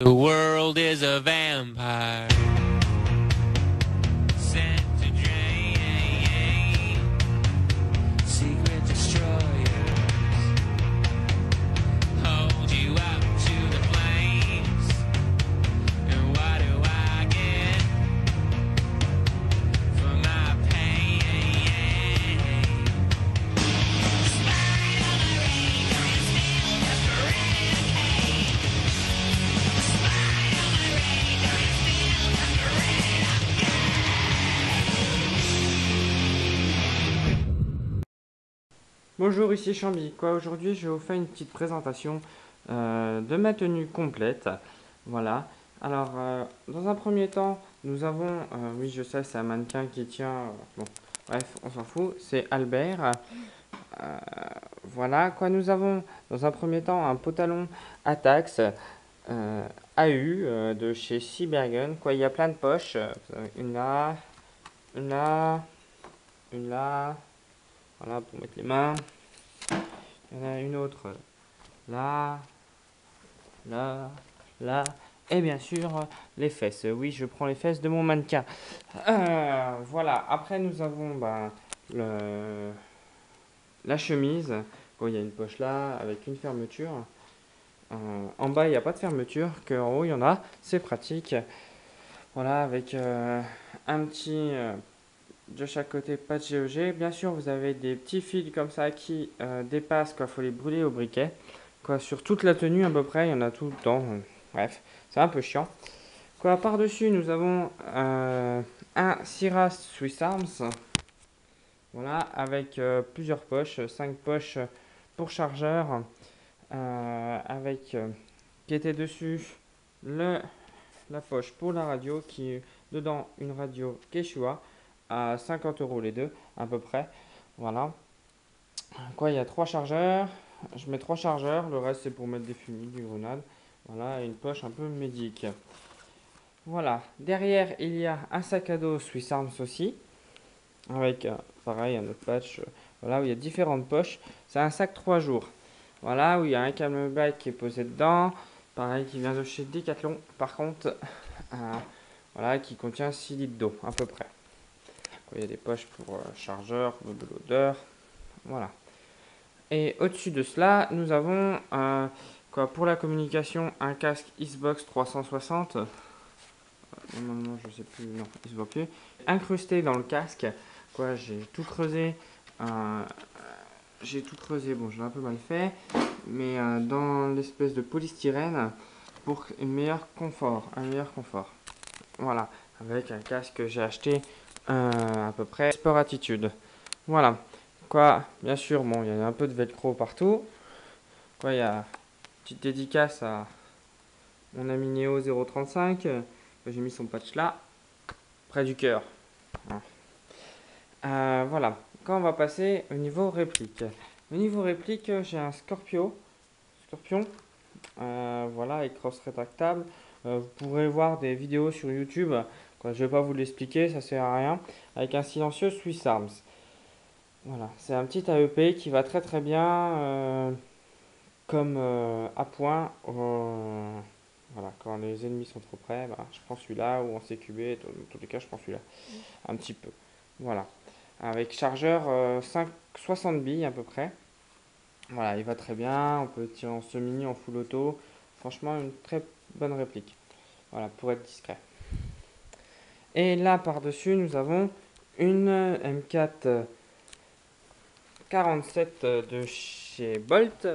The world is a vampire sent to drain. Secret destroyers hold you up to the flames. And what do I get for my pain? Spine on my razor and still just eradicate. Spine on my razor and still just eradicate. Bonjour, ici Chambi. Aujourd'hui, je vais vous faire une petite présentation de ma tenue complète. Voilà. Alors, dans un premier temps, nous avons, oui, je sais, c'est un mannequin qui tient. Bon, bref, on s'en fout. C'est Albert. Voilà. Quoi, nous avons, dans un premier temps, un pantalon Atax AU de chez Seabergen. Quoi, il y a plein de poches. Une là, une là, une là. Voilà, pour mettre les mains. Il y en a une autre là, là, là. Et bien sûr, les fesses. Oui, je prends les fesses de mon mannequin. Voilà. Après, nous avons la chemise. Bon, il y a une poche là avec une fermeture. En bas, il n'y a pas de fermeture. En haut, il y en a. C'est pratique. Voilà, avec un petit de chaque côté, pas de GEG. Bien sûr, vous avez des petits fils comme ça qui dépassent. Il faut les brûler au briquet. Quoi, sur toute la tenue à peu près, il y en a tout le temps. Bref, c'est un peu chiant. Quoi, par-dessus, nous avons un Siras Swiss Arms. Voilà, avec plusieurs poches, 5 poches pour chargeur. Avec qui était dessus la poche pour la radio, qui est dedans une radio Quechua à 50 € les deux, à peu près. Voilà. Quoi, il y a 3 chargeurs. Je mets 3 chargeurs, le reste c'est pour mettre des fumées, du grenade. Voilà, et une poche un peu médique. Voilà, derrière il y a un sac à dos Swiss Arms aussi, avec pareil un autre patch, voilà, où il y a différentes poches. C'est un sac 3 jours. Voilà, où il y a un camelback qui est posé dedans, pareil qui vient de chez Decathlon, par contre, voilà, qui contient 6 litres d'eau à peu près. Il y a des poches pour chargeur, pour de l'odeur, voilà. Et au-dessus de cela, nous avons pour la communication un casque Xbox 360. Normalement, je sais plus, non, il se voit plus. Incrusté dans le casque. Quoi, j'ai tout creusé. Bon, j'ai un peu mal fait, mais dans l'espèce de polystyrène pour un meilleur confort. Voilà, avec un casque que j'ai acheté à peu près Sport Attitude. Voilà. Quoi, bien sûr, bon, il y a un peu de velcro partout. Quoi, il y a une petite dédicace à mon ami Neo 035. J'ai mis son patch là, près du cœur. Voilà. Quand on va passer au niveau réplique. Au niveau réplique, j'ai un Scorpion. Voilà, avec crosse rétractable. Vous pourrez voir des vidéos sur YouTube. Quoi, je ne vais pas vous l'expliquer, ça sert à rien. Avec un silencieux Swiss Arms. Voilà, c'est un petit AEP qui va très très bien comme appoint. Voilà, quand les ennemis sont trop près, bah, je prends celui-là ou en CQB. Dans tous les cas, je prends celui-là un petit peu. Voilà, avec chargeur 60 billes à peu près. Voilà, il va très bien. On peut tirer en semi, en full auto. Franchement, une très bonne réplique. Voilà, pour être discret. Et là, par-dessus, nous avons une M4 47 de chez Bolt.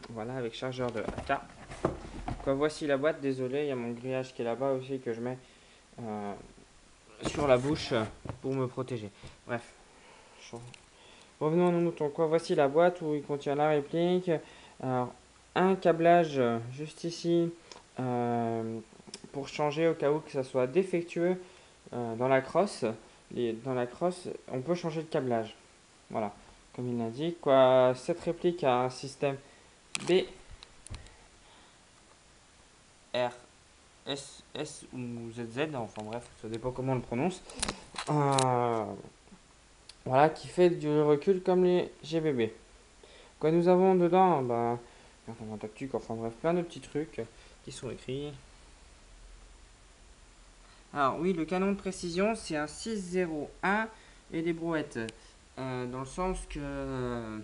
Voilà, avec chargeur de AK. Quoi, voici la boîte. Désolé, il y a mon grillage qui est là-bas aussi que je mets sur la bouche pour me protéger. Bref. Revenons à nos moutons. Quoi, voici la boîte où il contient la réplique. Alors, un câblage juste ici pour changer au cas où que ça soit défectueux dans la crosse. Dans la crosse, on peut changer le câblage. Voilà, comme il l'indique. Quoi, cette réplique a un système B, R, S ou ZZ, enfin bref, ça dépend comment on le prononce. Voilà, qui fait du recul comme les GBB. Quoi, nous avons dedans, enfin bref, plein de petits trucs qui sont écrits. Alors oui, le canon de précision, c'est un 601 et des brouettes. Dans le sens que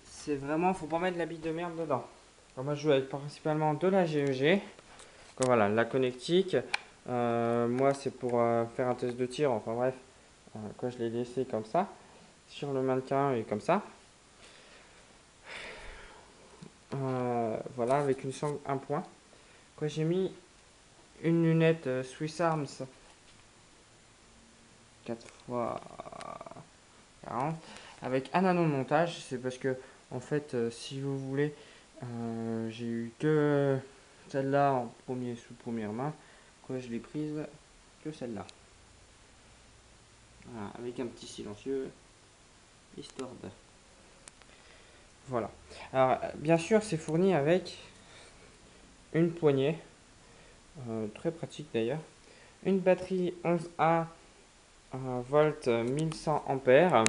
c'est vraiment, faut pas mettre la bille de merde dedans. Alors moi, je joue avec principalement de la GEG. Donc, voilà, la connectique. Moi, c'est pour faire un test de tir. Enfin bref, quoi, je l'ai laissé comme ça sur le mannequin et comme ça. Voilà, avec une sangle un point. Quoi, j'ai mis une lunette Swiss Arms 4x40 avec un anneau de montage. C'est parce que, en fait, si vous voulez, j'ai eu que celle-là en premier sous première main. Quoi, je l'ai prise que celle-là. Voilà, avec un petit silencieux, histoire de. Voilà. Alors, bien sûr, c'est fourni avec une poignée, très pratique d'ailleurs, une batterie 11A volt 1100 ampères,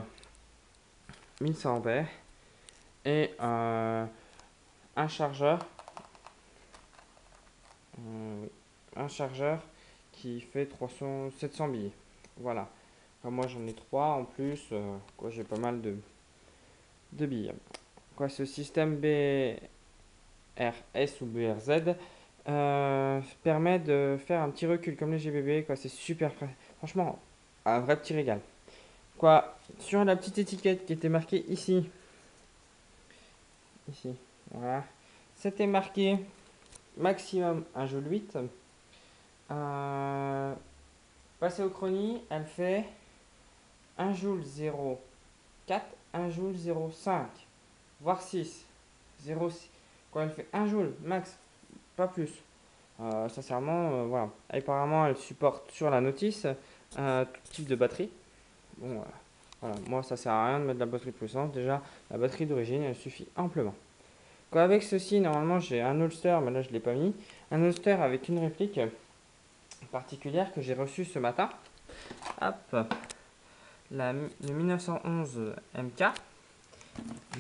1100 ampères et un chargeur, oui, un chargeur qui fait 700 billets. Voilà. Enfin, moi j'en ai 3 en plus, quoi, j'ai pas mal de billes. Quoi, ce système BRS ou BRZ permet de faire un petit recul comme les GBB. Quoi, c'est super, franchement, un vrai petit régal. Quoi, sur la petite étiquette qui était marquée ici, voilà, c'était marqué maximum 1 joule 8. Passé au chronie, elle fait 1 joule 0,4, 1 joule 0,5, voire 6, 0,6. Quoi, elle fait 1 joule max, pas plus. Sincèrement, voilà. Apparemment, elle supporte sur la notice tout type de batterie. Bon, voilà. Moi, ça sert à rien de mettre de la batterie puissante. Déjà, la batterie d'origine, elle suffit amplement. Quoi, avec ceci, normalement, j'ai un holster, mais là, je ne l'ai pas mis. Un holster avec une réplique particulière que j'ai reçue ce matin. Hop, le 1911 MK.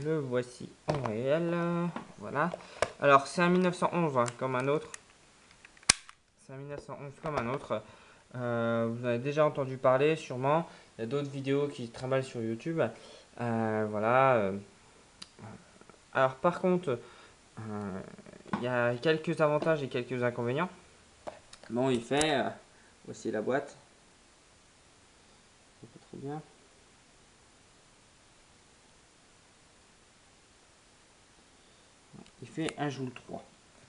Le voici en réel. Voilà. Alors, c'est un 1911 hein, comme un autre. C'est un 1911 comme un autre. Vous en avez déjà entendu parler, sûrement. Il y a d'autres vidéos qui trimballent sur YouTube. Voilà. Alors, par contre, il y a quelques avantages et quelques inconvénients. Bon, il fait. Voici la boîte. C'est pas trop bien. Il fait 1 joule 3.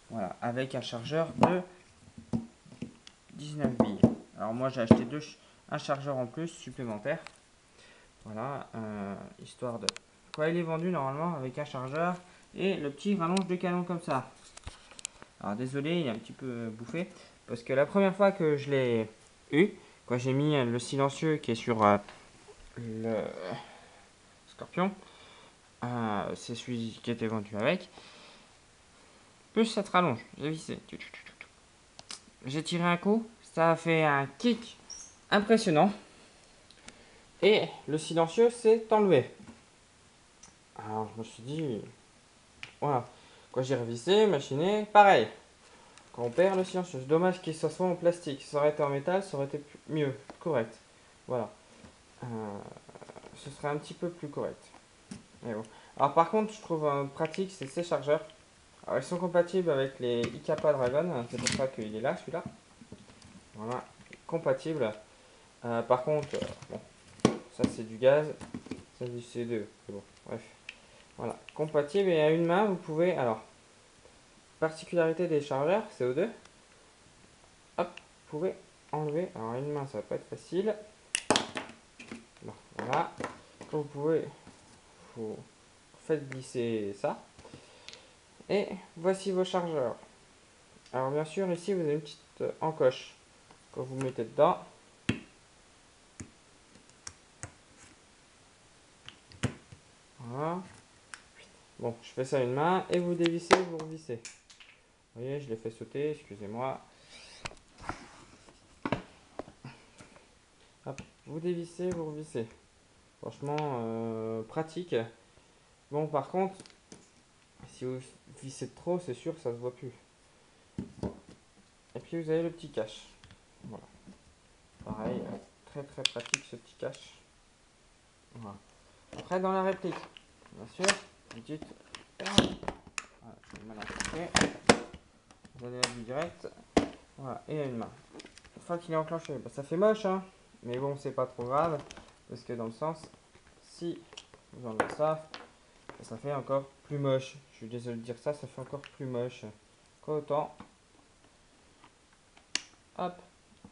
Voilà, avec un chargeur de 19 billes. Alors moi j'ai acheté un chargeur en plus supplémentaire. Voilà, histoire de. Quoi, il est vendu normalement avec un chargeur et le petit rallonge de canon comme ça. Alors désolé, il est un petit peu bouffé parce que la première fois que je l'ai eu, quoi, j'ai mis le silencieux qui est sur le Scorpion. C'est celui qui était vendu avec. Plus cette rallonge, j'ai vissé. J'ai tiré un coup, ça a fait un kick impressionnant. Et le silencieux s'est enlevé. Alors je me suis dit, voilà. Quand j'ai revissé, machiné, pareil. Quand on perd le silencieux, c'est dommage qu'il soit en plastique. Si ça aurait été en métal, ça aurait été mieux, correct. Voilà. Ce serait un petit peu plus correct. Mais bon. Alors par contre, je trouve pratique, c'est ces chargeurs. Alors ils sont compatibles avec les Ikapa Dragon, c'est pour ça qu'il est là, celui-là. Voilà, compatible. Par contre, bon, ça c'est du gaz, ça c'est du CO2. Bon, bref. Voilà, compatible et à une main, vous pouvez. Alors, particularité des chargeurs CO2, hop, vous pouvez enlever. Alors, à une main, ça va pas être facile. Bon, voilà. Vous pouvez. Vous faites glisser ça. Et voici vos chargeurs. Alors, bien sûr, ici, vous avez une petite encoche que vous mettez dedans. Voilà. Bon, je fais ça à une main et vous dévissez, vous revissez. Vous voyez, je l'ai fait sauter, excusez-moi. Hop, vous dévissez, vous revissez. Franchement, pratique. Bon, par contre, si vous vissez trop, c'est sûr, ça se voit plus. puis vous avez le petit cache. Voilà. Pareil, très très pratique ce petit cache. Voilà. Après dans la réplique, bien sûr, vous dites voilà, je vais mal enclencher. Vous allez à du direct. Voilà, et à une main. Une fois qu'il est enclenché, bah, ça fait moche, hein, mais bon, c'est pas trop grave, parce que dans le sens, si vous enlevez ça, ça fait encore plus moche. Je suis désolé de dire ça, ça fait encore plus moche. Qu'autant, hop,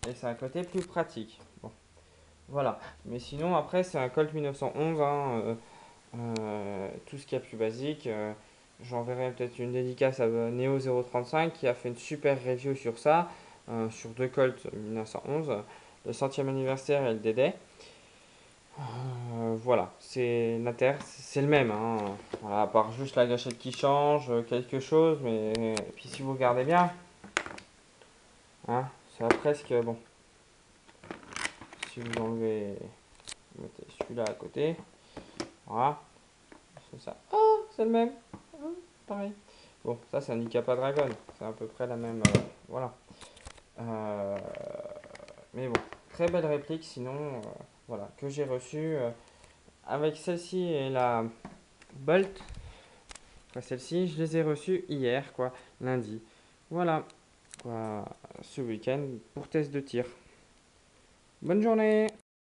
et c'est un côté plus pratique. Bon, voilà. Mais sinon, après, c'est un Colt 1911, hein, tout ce qu'il y a plus basique. J'enverrai peut-être une dédicace à Neo 035 qui a fait une super review sur ça, sur deux Colt 1911, le centième anniversaire et le DD. Voilà, c'est Nater, c'est le même, hein. Voilà, à part juste la gâchette qui change, quelque chose, mais et puis si vous regardez bien, hein, ça a presque bon. Si vous enlevez, vous mettez celui-là à côté, voilà, c'est ça. Oh, c'est le même, oh, pareil. Bon, ça c'est un Icapa Dragon, c'est à peu près la même, voilà. Euh, mais bon, très belle réplique, sinon, voilà, que j'ai reçue avec celle-ci et la Bolt. Enfin, celle-ci, je les ai reçues hier, quoi, lundi. Voilà, quoi, ce week-end pour test de tir. Bonne journée!